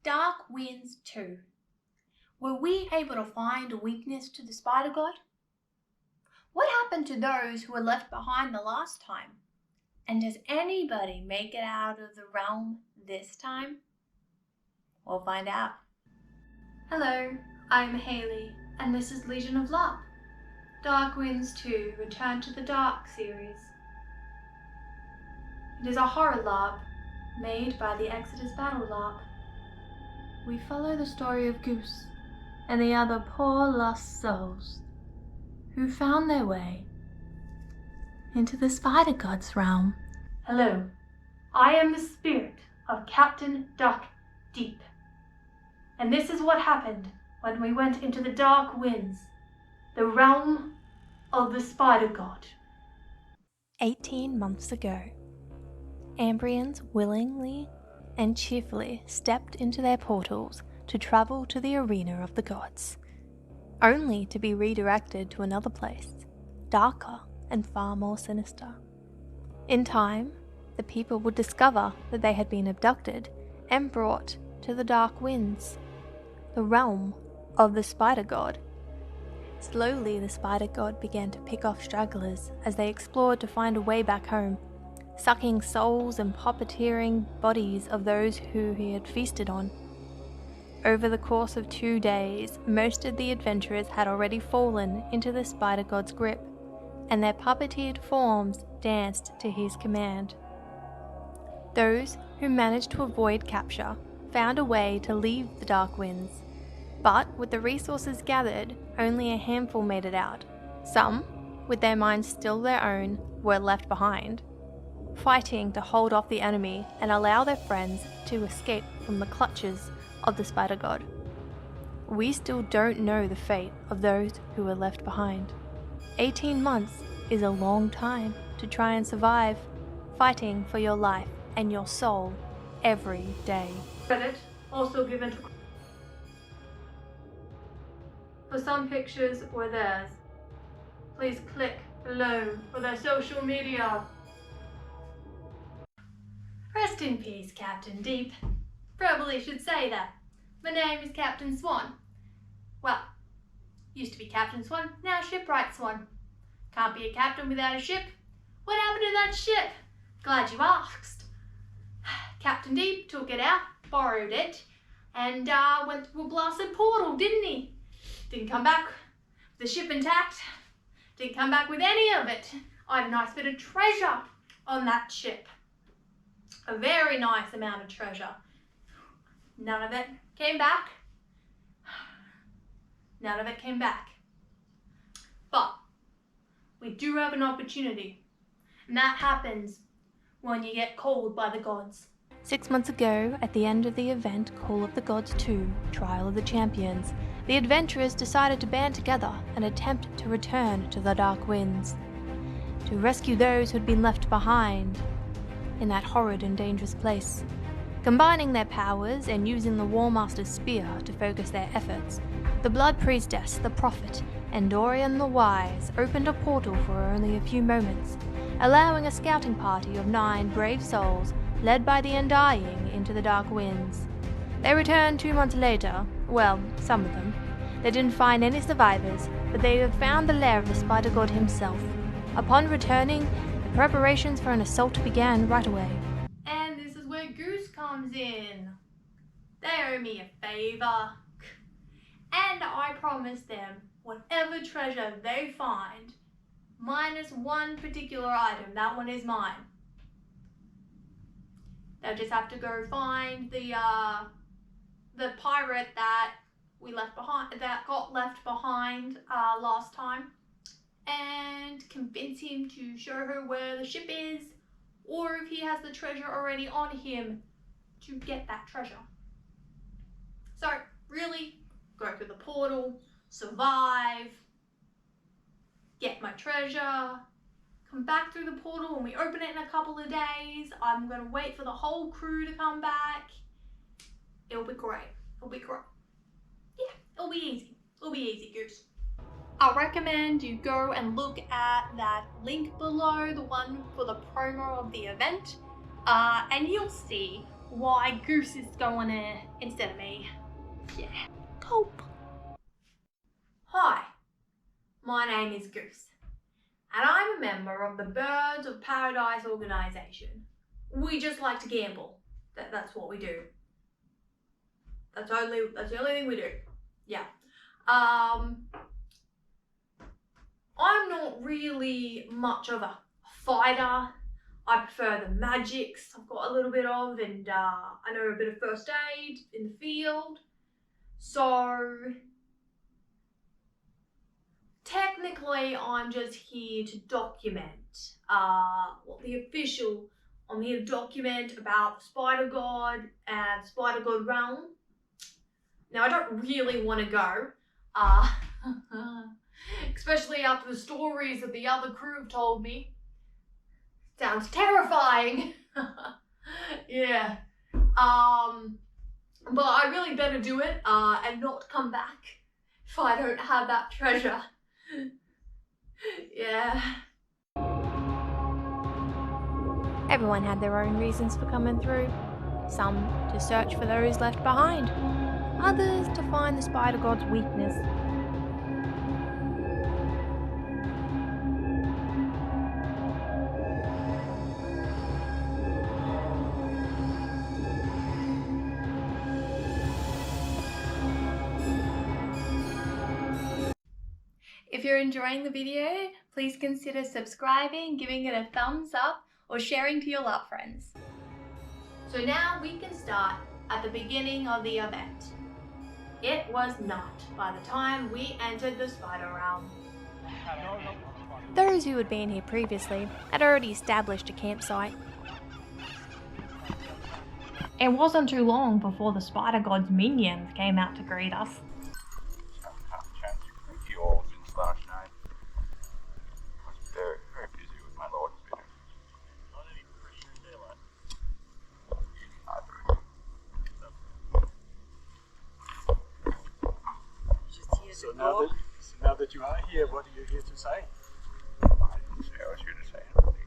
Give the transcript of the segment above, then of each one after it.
Dark Winds 2. Were we able to find a weakness to the spider god? What happened to those who were left behind the last time? And does anybody make it out of the realm this time? We'll find out. Hello, I'm Hayley, and this is Legion of LARP. Dark Winds 2 Return to the Dark series. It is a horror LARP made by the Exodus Battle LARP. We follow the story of Goose and the other poor lost souls who found their way into the spider god's realm. Hello, I am the spirit of Captain Duck Deep, and this is what happened when we went into the dark winds, the realm of the spider god. 18 months ago, Ambrians willingly and cheerfully stepped into their portals to travel to the arena of the gods, only to be redirected to another place, darker and far more sinister. In time, the people would discover that they had been abducted and brought to the dark winds, the realm of the spider god. Slowly, the spider god began to pick off stragglers as they explored to find a way back home, sucking souls and puppeteering bodies of those who he had feasted on. Over the course of 2 days, most of the adventurers had already fallen into the spider god's grip, and their puppeteered forms danced to his command. Those who managed to avoid capture found a way to leave the dark winds, but with the resources gathered, only a handful made it out. Some, with their minds still their own, were left behind, fighting to hold off the enemy and allow their friends to escape from the clutches of the spider god. We still don't know the fate of those who were left behind. 18 months is a long time to try and survive, fighting for your life and your soul every day. Credit also given to for some pictures or theirs. Please click below for their social media. Rest in peace, Captain Deep. Probably should say that. My name is Captain Swan. Well, used to be Captain Swan, now Shipwright Swan. Can't be a captain without a ship. What happened to that ship? Glad you asked. Captain Deep took it out, borrowed it, and went through a blasted portal, didn't he? Didn't come back with the ship intact. Didn't come back with any of it. I had a nice bit of treasure on that ship. A very nice amount of treasure. None of it came back. None of it came back. But we do have an opportunity, and that happens when you get called by the gods. 6 months ago, at the end of the event Call of the Gods 2, Trial of the Champions, the adventurers decided to band together and attempt to return to the Dark Winds, to rescue those who had been left behind in that horrid and dangerous place. Combining their powers and using the Warmaster's spear to focus their efforts, the Blood Priestess, the Prophet, and Dorian the Wise opened a portal for only a few moments, allowing a scouting party of 9 brave souls, led by the Undying, into the Dark Winds. They returned 2 months later. Well, some of them. They didn't find any survivors, but they have found the lair of the spider god himself. Upon returning, the preparations for an assault began right away. And this is where Goose comes in. They owe me a favor. And I promise them whatever treasure they find, minus one particular item, that one is mine. They'll just have to go find the pirate that we left behind, that got left behind last time, and convince him to show her where the ship is, or if he has the treasure already on him, to get that treasure. So really, go through the portal, survive, get my treasure, come back through the portal when we open it in a couple of days. I'm gonna wait for the whole crew to come back. It'll be great. It'll be great. Yeah, it'll be easy. It'll be easy, Goose. I recommend you go and look at that link below, the one for the promo of the event, and you'll see why Goose is going in instead of me. Yeah. Gulp. Hi, my name is Goose, and I'm a member of the Birds of Paradise organization. We just like to gamble. That's what we do. That's the only thing we do. Yeah. I'm not really much of a fighter. I prefer the magics I've got a little bit of, and I know a bit of first aid in the field. So technically I'm just here to document I'm here to document about the Spider God and Spider God realm. Now I don't really want to go, especially after the stories that the other crew have told me. Sounds terrifying. Yeah. But I really better do it and not come back if I don't have that treasure. Yeah. Everyone had their own reasons for coming through. Some to search for those left behind, others to find the Spider God's weakness. If you're enjoying the video, please consider subscribing, giving it a thumbs up, or sharing to your LARP friends. So now we can start at the beginning of the event. It was night by the time we entered the Spider Realm. Those who had been here previously had already established a campsite. It wasn't too long before the Spider God's minions came out to greet us. Last night. I was very, very busy with my Lord's bidding. Not any pressure daylight. So now that you are here, what are you here to say? I didn't say I was here to say anything.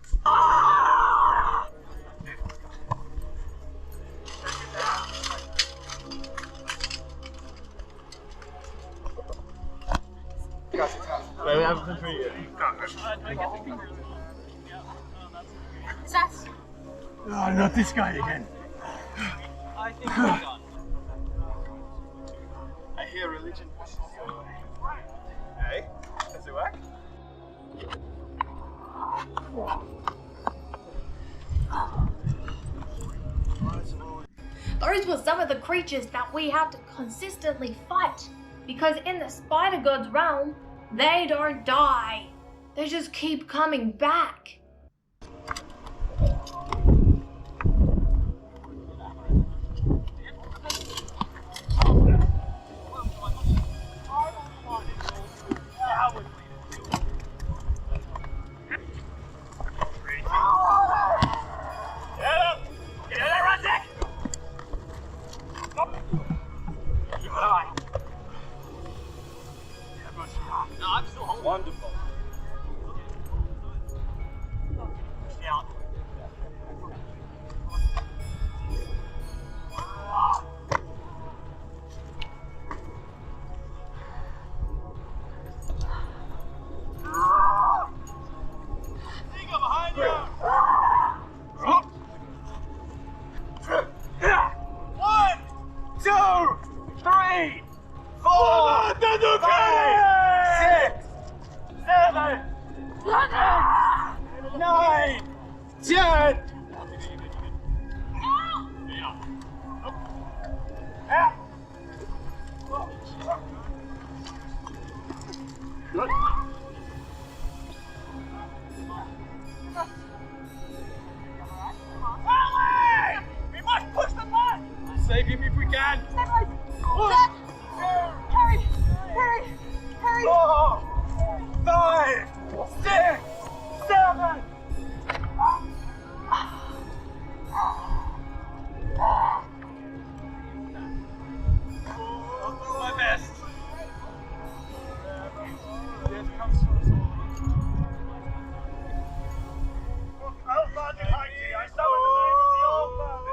Wait, we haven't been through yet. Oh, not this guy again. I think we're done. I hear religion pushes the other way. Hey, does it work? Those were some of the creatures that we had to consistently fight, because in the Spider God's realm, they don't die. They just keep coming back. Wonderful. Save him if we can! One, Hurry! Hurry! Hurry! 4, 5, 6, 7! I'll do my best. Death comes to us all. Outlaw behind you. I summon the name of the All-Father.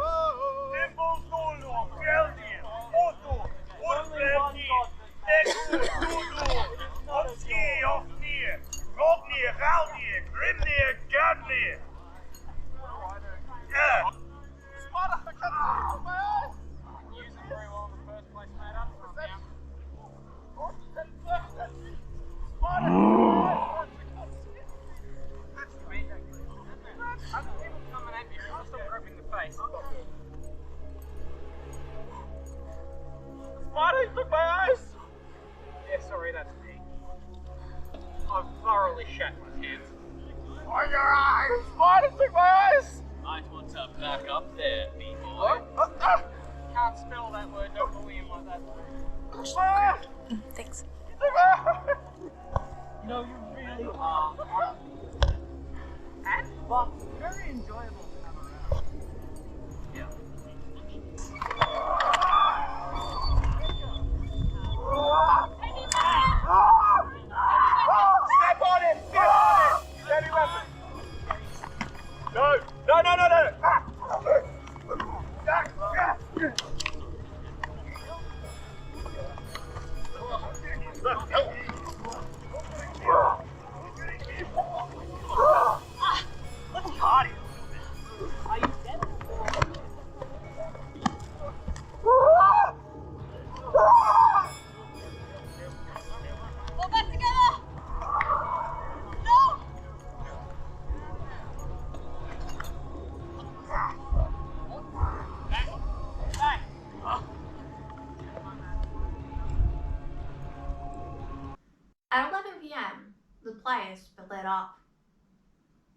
Spiders took my eyes! Yeah, sorry, that's me. I've thoroughly shat my pants. On your eyes! Spiders took my eyes! Might want to back up there, B-boy. What? Can't spell that word, don't bully him like that. Thanks. You know, you really are. And but very enjoyable to have around. Yeah. Step on him! Step on him! Heavy weapon! No! No, no, no, no! Let's party. Are you dead? Pull back together! No! Back. At 11 p.m, the players split up.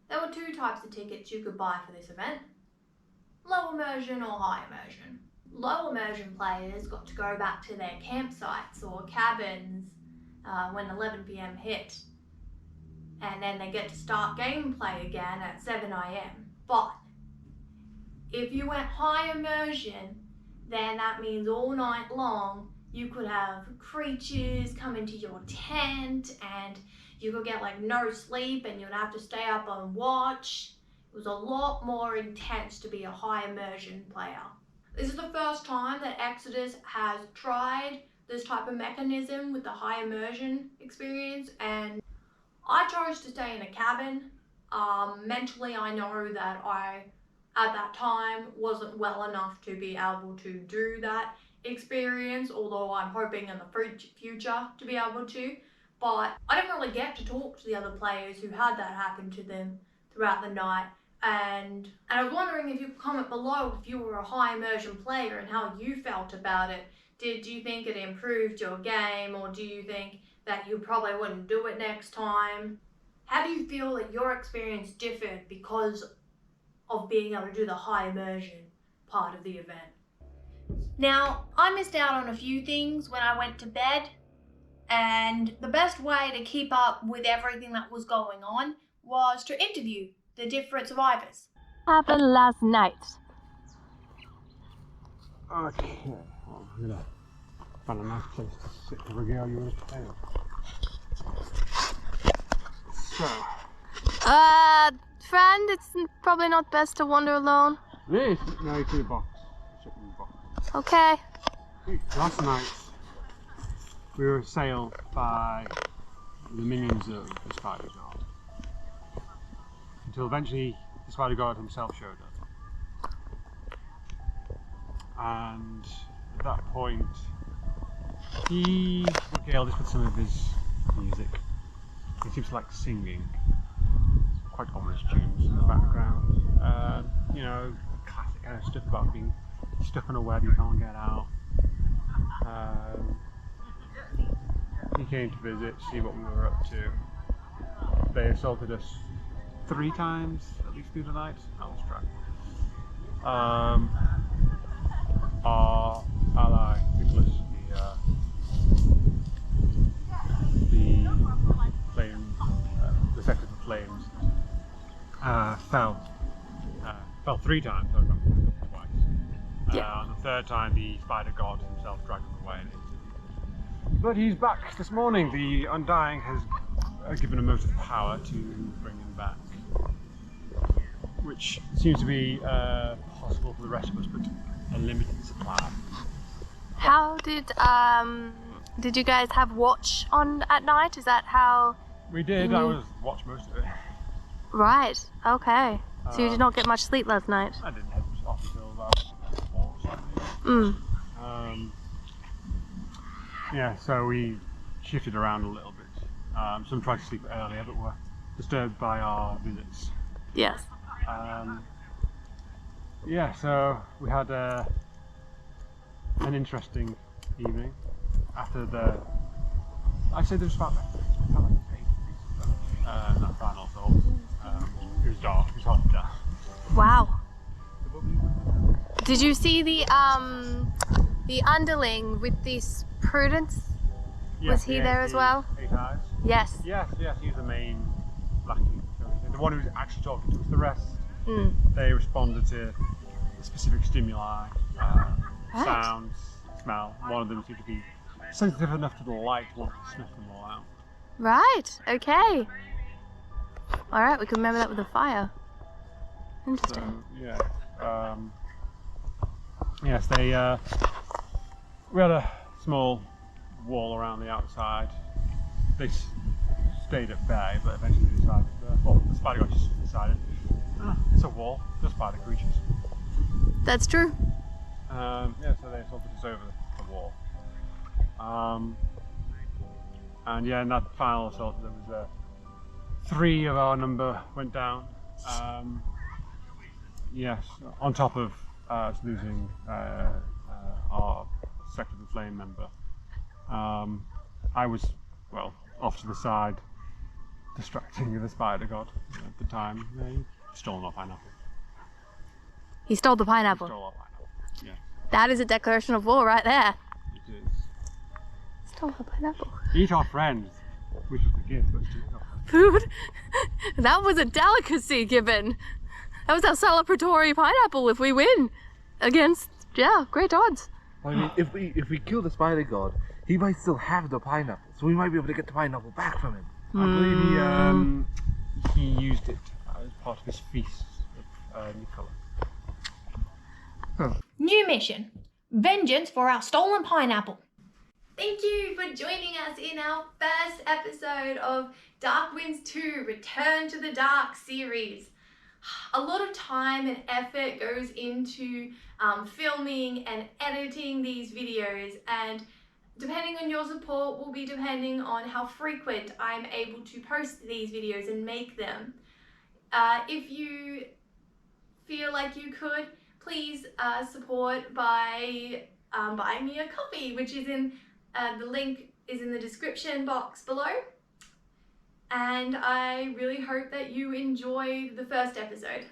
There were two types of tickets you could buy for this event: low immersion or high immersion. Low immersion players got to go back to their campsites or cabins when 11 p.m. hit, and then they get to start gameplay again at 7 a.m. But if you went high immersion, then that means all night long you could have creatures come into your tent, and you could get like no sleep and you'd have to stay up on watch. It was a lot more intense to be a high immersion player. This is the first time that Exodus has tried this type of mechanism with the high immersion experience, and I chose to stay in a cabin. Mentally, I know that I, at that time, wasn't well enough to be able to do that experience, although I'm hoping in the future to be able to. But I didn't really get to talk to the other players who had that happen to them throughout the night. And I was wondering if you could comment below if you were a high immersion player and how you felt about it. Did you think it improved your game, or do you think that you probably wouldn't do it next time? How do you feel that your experience differed because of being able to do the high immersion part of the event? Now, I missed out on a few things when I went to bed, and the best way to keep up with everything that was going on was to interview the different survivors. Happened last night. Okay, well, I'm gonna find a nice place to sit and regale you with a tale. So, Friend, it's probably not best to wander alone. this, no, to the box. Sit in the box. Okay. Last night, we were assailed by the minions of the Spider God. Until eventually the Spider God himself showed up. And at that point, he regaled us with some of his music. He seems to like singing quite ominous tunes in the background. You know, classic kind of stuff about being stuck on a web you can't get out. He came to visit, see what we were up to. They assaulted us 3 times, at least through the night. I lost track. Our ally, Nicholas, the second of flames, fell 3 times. So I got twice. On the 3rd time, the Spider God himself dragged him away and ate him. But he's back this morning. The Undying has given a motive of power to bring him back, which seems to be possible for the rest of us, but a limited supply. How did you guys have watch on at night? Is that how? We did. I was watched most of it. Right. Okay. So you did not get much sleep last night. I didn't have off until about 4 or something. Yeah, so we shifted around a little bit. Some tried to sleep earlier, but were disturbed by our visits. Yes. Yeah, so we had an interesting evening. After the, I'd say there was about like 8 weeks of that final assault. It was dark. It was hard to tell. Wow. Did you see the underling with this Prudence? Was he there as well? 8 eyes. Yes. Yes, he was the main lackey. The one who was actually talking to us. The rest, they responded to specific stimuli, sounds, smell. One of them seemed to be sensitive enough to the light, wanted to sniff them all out. Right, okay. Alright, we can remember that with the fire. Interesting. So, yes, they, we had a small wall around the outside. They stayed at bay, but eventually decided, well, the spider god just decided, it's a wall, just spider creatures. That's true. So they assaulted us over the wall. And yeah, in that final assault, there was 3 of our number went down. Yes, on top of us losing our Sect of the Flame member. I was, well, off to the side, distracting the spider god at the time. He stole our pineapple. He stole the pineapple. He stole our pineapple, yeah. That is a declaration of war right there. It is. Stole the pineapple. Eat our friends, which was the gift, but it's Food? That was a delicacy given. That was our celebratory pineapple if we win. Against, yeah, great odds. I mean, if we kill the spider god, he might still have the pineapple, so we might be able to get the pineapple back from him. I believe he used it as part of his feast of Nicola. New mission. Vengeance for our stolen pineapple. Thank you for joining us in our first episode of Dark Winds 2 Return to the Dark series. A lot of time and effort goes into filming and editing these videos, and depending on your support will be depending on how frequent I'm able to post these videos and make them. If you feel like you could, please support by buying me a coffee, which is in the link is in the description box below. And I really hope that you enjoyed the first episode.